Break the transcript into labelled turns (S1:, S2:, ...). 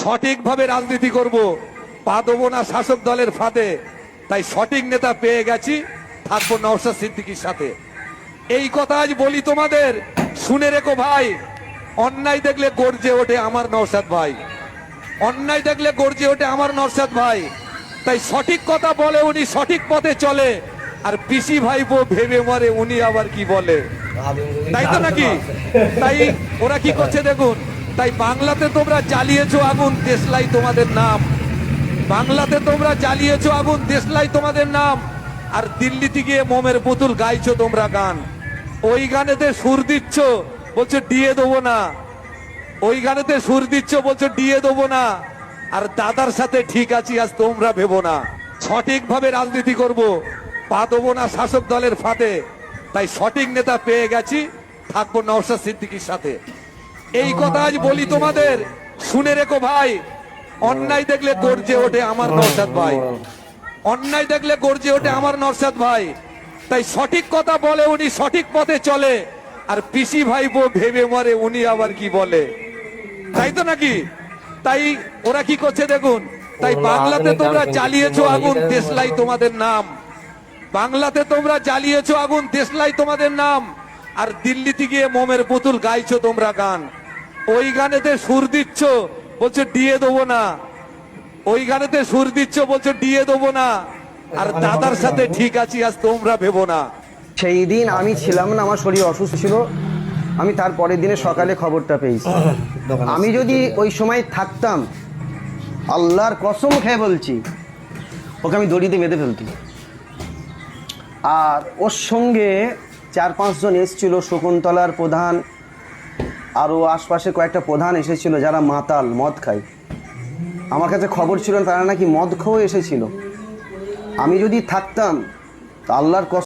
S1: সঠিকভাবে রাজনীতি করব, পা দেবো না শাসক দলের ফাঁদে। তাই সঠিক নেতা পেয়ে গেছি, থাকবো নওশাদ সিদ্দিকীর সাথে। এই কথা আজ বলি তোমাদের, শুনে রেখো ভাই। অন্যায় দেখলে গর্জে ওঠে আমার নওশাদ ভাই, অন্যায় দেখলে গর্জে ওঠে আমার নওশাদ ভাই। তাই সঠিক কথা বলে উনি, সঠিক পথে চলে। আর পিসি ভাইপো ভেবে মরে উনি আবার কি বলে, তাই তো নাকি? তাই ওরা কি করছে দেখুন। তাই বাংলাতে তোমরা জ্বালিয়েছো আগুন, দেশলাই তোমাদের নাম। বাংলাতে তোমরা জ্বালিয়েছো আগুন, দেশলাই তোমাদের নাম। আর দিল্লিতে গিয়ে মোমের পুতুল গাইছো তোমরা গান। ওই গানেতে সুর দিচ্ছ, বলছো ডিএ দেবো না। ওই গানেতে সুর দিচ্ছ, বলছো ডিএ দেবো না। আর দাদার সাথে ঠিক আছি আজ তোমরা ভেবো না। সঠিকভাবে রাজনীতি করব, পা দেবো না শাসক দলের ফাঁদে। তাই সঠিক নেতা পেয়ে গেছি, থাকবো নওশাদ সিদ্দিকীর সাথে। এই কথা আজ বলি তোমাদের, শুনে রেখো ভাই। অন্যায় দেখলে গর্জে ওঠে আমার নওশাদ ভাই, অন্যায় দেখলে গর্জে ওঠে আমার নওশাদ ভাই। তাই সঠিক কথা বলে উনি, সঠিক পথে চলে। আর পিসি ভাইপো ভেবে মরে উনি আবার কি বলে, তাই তো নাকি? তাই ওরা কি করছে দেখুন। তাই বাংলাতে তোমরা জ্বালিয়েছো আগুন, দেশলাই তোমাদের নাম। বাংলাতে তোমরা জ্বালিয়েছো আগুন, দেশলাই তোমাদের নাম। আর দিল্লিতে গিয়ে মোমের পুতুল গাইছো তোমরা গান। ওই গানেতে সুর দিচ্ছ, বলছো ডিএ দেবো না। ওই গানেতে সুর দিচ্ছ, বলছো ডিএ দেবো না। আর দাদার সাথে ঠিক আছি আজ তোমরা ভেবো না।
S2: সেই দিন আমি ছিলাম না, আমার শরীর অসুস্থ ছিল। আমি তার পরের দিনে সকালে খবরটা পেয়েছি। আমি যদি ওই সময় থাকতাম, আল্লাহর কসম খেয়ে বলছি, ওকে আমি দড়িতে বেঁধে ফেলতাম। আর ওর সঙ্গে 4-5 জন এসেছিল, শকুন্তলার প্রধান, আরও আশপাশে কয়েকটা প্রধান এসেছিল যারা মাতাল, মদ খায়। আমার কাছে খবর ছিল তারা নাকি মদ খেয়েও এসেছিল। আমি যদি থাকতাম, আল্লাহর কসম